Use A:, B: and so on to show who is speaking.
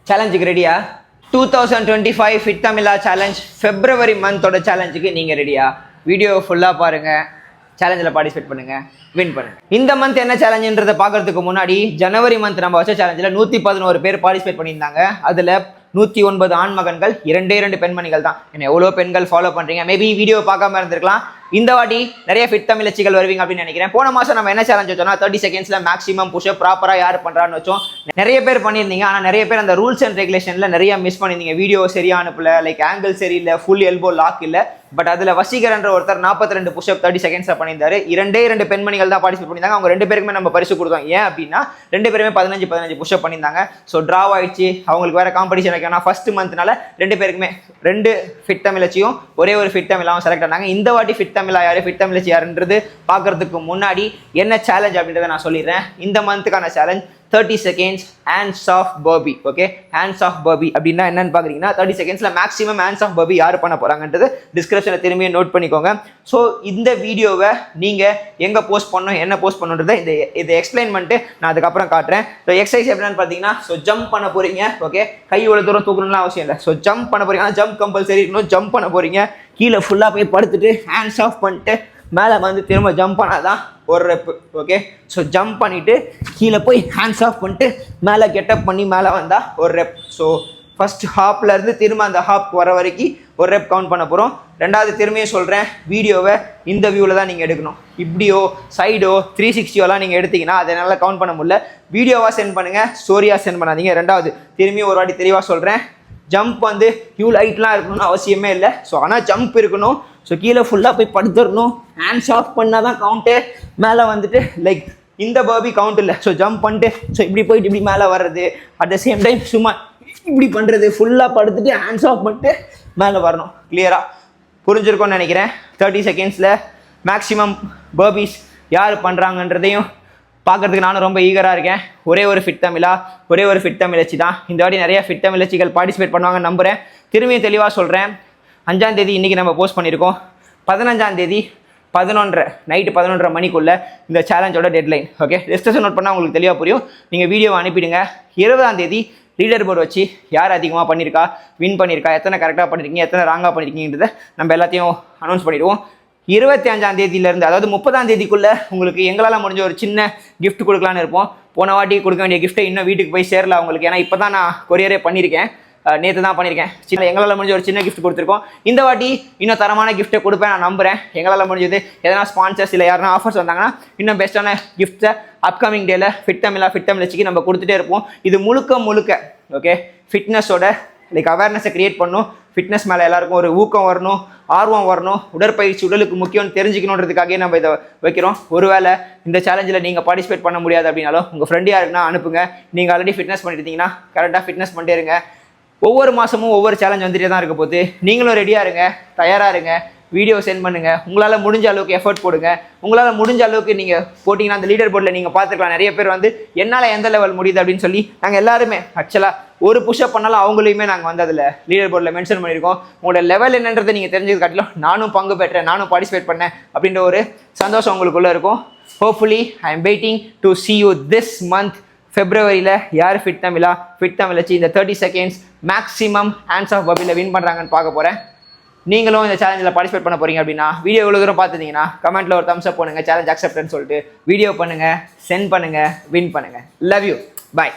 A: சேலஞ்சுக்கு ரெடியா? 2025 ஃபிட் தமிழா challenge February மந்தோட சேலஞ்சுக்கு நீங்கள் ரெடியா? வீடியோ ஃபுல்லாக பாருங்கள், சேலஞ்சில் பார்ட்டிசிபேட் பண்ணுங்கள், வின் பண்ணுங்கள். இந்த மந்த் என்ன சேலஞ்சுன்றதை பார்க்கறதுக்கு முன்னாடி ஜனவரி மந்த் நம்ம வச்ச சேலஞ்சில் 111 பேர் பார்ட்டிசிபேட் பண்ணியிருந்தாங்க. அதில் 109 ஆண் மகன்கள், 2 பெண்மணிகள் தான். என்ன எவ்வளோ பெண்கள் ஃபாலோ பண்ணுறீங்க? மேபி வீடியோ பார்க்காம இருந்திருக்கலாம். இந்த வாட்டி நிறைய ஃபிட் தமிழச்சிகள் வருவீங்க அப்படின்னு நினைக்கிறேன். போன மாதம் நம்ம என்ன சேலஞ்ச் வச்சோம்னா 30 செகண்ட்ஸில் மேக்ஸிமம் புஷ்அப் ப்ராப்பராக யார் பண்ணுறான்னு வச்சோம். நிறைய பேர் பண்ணியிருந்தீங்க. ஆனால் நிறைய பேர் அந்த ரூல்ஸ் அண்ட் ரெகுலேஷனில் நிறைய மிஸ் பண்ணியிருந்தீங்க. வீடியோ சரியா அனுப்பல, லைக் ஆங்கிள் சரியில்லை, ஃபுல் எல்போ லாக் இல்லை. பட் அதில் வசீகரன்ற ஒருத்தர் 42 புஷ்அப் 30 செகண்ட்ஸில் பண்ணியிருந்தாரு. 2 பெண்மணிகள் தான் பார்ட்டிசிபேட் பண்ணியிருந்தாங்க. அவங்க 2 பேருக்குமே நம்ம பரிசு கொடுத்தோம். ஏன் அப்படின்னா 2 பேருமே 15 புஷ்அப் பண்ணியிருந்தாங்க. ஸோ ட்ராவ் ஆயிடுச்சு. அவங்களுக்கு வேற காம்படிஷன் வைக்கணும். ஃபர்ஸ்ட் மந்த்னால 2 பேருக்குமே 2 ஃபிட் தமிழச்சியும் ஒரே ஒரு ஃபிட் தமிழாவும் செலக்ட் ஆனாங்க. இந்த வாட்டி ஃபிட் தமிழா யாரு, ஃபிட் தமிழச்சி யாருன்றது பார்க்கறதுக்கு முன்னாடி என்ன சேலஞ்ச் அப்படின்றத நான் சொல்லிடுறேன். இந்த மந்த்துக்கான challenge 30 seconds hands off burpee. Okay, hands off burpee அப்படின்னா என்னன்னு பார்க்குறீங்கன்னா 30 செகண்ட்ஸில் மேக்ஸிமம் ஹேண்ட்ஸ் ஆஃப் பர்பி யார் பண்ண போகிறாங்கன்றது டிஸ்கிரிப்ஷனில் திரும்பியும் நோட் பண்ணிக்கோங்க. ஸோ இந்த வீடியோவை நீங்கள் எங்கே போஸ்ட் பண்ணணும், என்ன போஸ்ட் பண்ணணுன்றதை இதை எக்ஸ்பிளைன் பண்ணிட்டு நான் அதுக்கப்புறம் காட்டுறேன். ஸோ எக்ஸசைஸ் எப்படின்னு பார்த்தீங்கன்னா, ஸோ ஜம்ப் பண்ண போகிறீங்க. ஓகே, கை இவ்வளோ தூரம் தூக்கணும்லாம் அவசியம் இல்லை. ஸோ ஜம்ப் பண்ண போகிறீங்க. ஆனால் ஜம்ப் கம்பல்சரி இருக்கணும். ஜம்ப் பண்ண போகிறீங்க. கீழே ஃபுல்லாக போய் படுத்துட்டு ஹேண்ட்ஸ் ஆஃப் பண்ணிட்டு மேலே வந்து திரும்ப ஜம்ப் பண்ணாதான் ஒரு ரெப். ஓகே, ஸோ ஜம்ப் பண்ணிவிட்டு கீழே போய் ஹேண்ட்ஸ் ஆஃப் பண்ணிட்டு மேலே கெட்டப் பண்ணி மேலே வந்தால் ஒரு ரெப். ஸோ ஃபஸ்ட் ஹாப்லேருந்து திரும்ப அந்த ஹாப் வர வரைக்கும் ஒரு ரெப் கவுண்ட் பண்ண போகிறோம். ரெண்டாவது திரும்பியும் சொல்கிறேன், வீடியோவை இந்த வியூவில் தான் நீங்கள் எடுக்கணும். இப்படியோ சைடோ 360ஓலாம் நீங்கள் எடுத்தீங்கன்னா அதை நல்லா கவுண்ட் பண்ண முடியல. வீடியோவாக சென்ட் பண்ணுங்கள், ஸ்டோரியாக சென்ட் பண்ணாதீங்க. ரெண்டாவது திரும்பியும் ஒரு வாட்டி தெளிவாக சொல்கிறேன், ஜம்ப் வந்து ஹியூல் ஹைட்லாம் இருக்கணும்னு அவசியமே இல்லை. ஸோ ஆனால் ஜம்ப் இருக்கணும். ஸோ கீழே ஃபுல்லாக போய் படுத்துடணும். ஹேண்ட்ஸ் ஆஃப் பண்ணால் தான் கவுண்ட்டு. மேலே வந்துட்டு லைக் இந்த பர்பி கவுண்ட் இல்லை. ஸோ ஜம்ப் பண்ணிட்டு ஸோ இப்படி போயிட்டு இப்படி மேலே வர்றது, அட் த சேம் டைம் சும்மா இப்படி பண்ணுறது, ஃபுல்லாக படுத்துட்டு ஹேண்ட்ஸ் ஆஃப் பண்ணிட்டு மேலே வரணும். கிளியராக புரிஞ்சிருக்கோன்னு நினைக்கிறேன். 30 செகண்ட்ஸில் மேக்ஸிமம் பர்பீஸ் யார் பண்ணுறாங்கன்றதையும் பார்க்குறதுக்கு நானும் ரொம்ப ஈகராக இருக்கேன். ஒரே ஒரு ஃபிட் தமிழா, ஒரே ஒரு ஃபிட் தமிழச்சி தான். இந்த வாட்டி நிறைய ஃபிட் தமிழச்சிகள் பார்ட்டிசிபேட் பண்ணுவாங்கன்னு நம்புகிறேன். திரும்பியும் தெளிவாக சொல்கிறேன், 5ஆம் தேதி இன்றைக்கி நம்ம போஸ்ட் பண்ணியிருக்கோம். 15ஆம் தேதி 11:30 நைட்டு 11:30 மணிக்குள்ளே இந்த சேலஞ்சோட டெட்லைன். ஓகே, டிஸ்கஷன் நோட் பண்ணால் உங்களுக்கு தெளிவாக புரியும். நீங்கள் வீடியோவை அனுப்பிடுங்க. 20ஆம் தேதி லீடர் போர்டு வச்சு யார் அதிகமாக பண்ணியிருக்கா, வின் பண்ணியிருக்கா, எத்தனை கரெக்டாக பண்ணியிருக்கீங்க, எத்தனை ராங்காக பண்ணியிருக்கீங்கன்றதை நம்ம எல்லாத்தையும் அனௌன்ஸ் பண்ணிவிடுவோம். 25ஆம் தேதியிலேருந்து, அதாவது 30ஆம் தேதிக்குள்ளே உங்களுக்கு எங்களால் முடிஞ்ச ஒரு சின்ன கிஃப்ட் கொடுக்கலான்னு இருப்போம். போன வாட்டி கொடுக்க வேண்டிய கிஃப்ட்டை இன்னும் வீட்டுக்கு போய் சேரல அவங்களுக்கு. ஏன்னா இப்போ தான் நான் கொரியரே பண்ணியிருக்கேன், நேற்று தான் பண்ணியிருக்கேன். சின்ன எங்களால் முடிஞ்ச ஒரு சின்ன கிஃப்ட் கொடுத்துருக்கோம். இந்த வாட்டி இன்னும் தரமான கிஃப்ட்டை கொடுப்பேன் நான் நம்புகிறேன். எங்களால் முடிஞ்சது எதனா ஸ்பான்சர்ஸ் இல்லை யாருன்னா ஆஃபர்ஸ் வந்தாங்கன்னா இன்னும் பெஸ்ட்டான கிஃப்ட்டை அப்கமிங் டேயில் ஃபிட் தமிழச்சிக்கு நம்ம கொடுத்துட்டே இருப்போம். இது முழுக்க ஓகே ஃபிட்னஸோட லைக் அவேர்னஸை க்ரியேட் பண்ணணும். ஃபிட்னஸ் மேலே எல்லாருக்கும் ஒரு ஊக்கம் வரணும், ஆர்வம் வரணும். உடற்பயிற்சி உடலுக்கு முக்கியம்னு தெரிஞ்சுக்கணுன்றதுக்காகவே நம்ம இதை வைக்கிறோம். ஒருவேளை இந்த சேலஞ்சில் நீங்கள் பார்ட்டிசிபேட் பண்ண முடியாது அப்படின்னாலும் உங்கள் ஃப்ரெண்டு யாருக்குன்னா அனுப்புங்க. நீங்கள் ஆல்ரெடி ஃபிட்னஸ் பண்ணியிருந்தீங்கன்னா கரெக்டாக ஃபிட்னஸ் பண்ணிட்டே இருங்க. ஒவ்வொரு மாதமும் ஒவ்வொரு சேலஞ்ச் வந்துட்டே தான் இருக்க போகுது. நீங்களும் ரெடியாக இருங்க, தயாராக இருங்க. வீடியோ சென்ட் பண்ணுங்கள். உங்களால் முடிஞ்ச அளவுக்கு எஃபர்ட் போடுங்க. உங்களால் முடிஞ்ச அளவுக்கு நீங்கள் போட்டிங்கன்னா அந்த லீடர் போர்டில் நீங்கள் பார்த்துக்கலாம். நிறைய பேர் வந்து என்னால் எந்த லெவல் முடியுது அப்படின்னு சொல்லி நாங்கள் எல்லாருமே ஆக்சுவலாக ஒரு புஷ்அப் பண்ணாலும் அவங்களையுமே நாங்கள் வந்து அதில் லீடர் போர்டில் மென்ஷன் பண்ணியிருக்கோம். உங்களோட லெவல் என்னன்றதை நீங்கள் தெரிஞ்சது காட்டிலும் நானும் பங்கு பெற்றேன், நானும் பார்ட்டிசிபேட் பண்ணேன் அப்படின்ற ஒரு சந்தோஷம் உங்களுக்குள்ளே இருக்கும். Hopefully I am waiting to see you this month ஃபெப்ரவரியில் யார் ஃபிட் தமிழச்சி இந்த 30 செகண்ட்ஸ் மேக்ஸிமம் ஹேண்ட்ஸ் ஆஃப் பர்பியில் வின் பண்ணுறாங்கன்னு பார்க்க போகிறேன். நீங்களும் இந்த சேலஞ்சில் பார்ட்டிசிபேட் பண்ண போகிறீங்க அப்படின்னா வீடியோ இவ்வளோ தூரம் பார்த்துட்டீங்கன்னா கமெண்ட்டில் ஒரு தம்ஸ் அப் பண்ணுங்கள், சேலஞ்ச் அக்செப்ட்னு சொல்லிட்டு வீடியோ பண்ணுங்கள், சென்ட் பண்ணுங்கள், வின் பண்ணுங்கள். Love you, bye.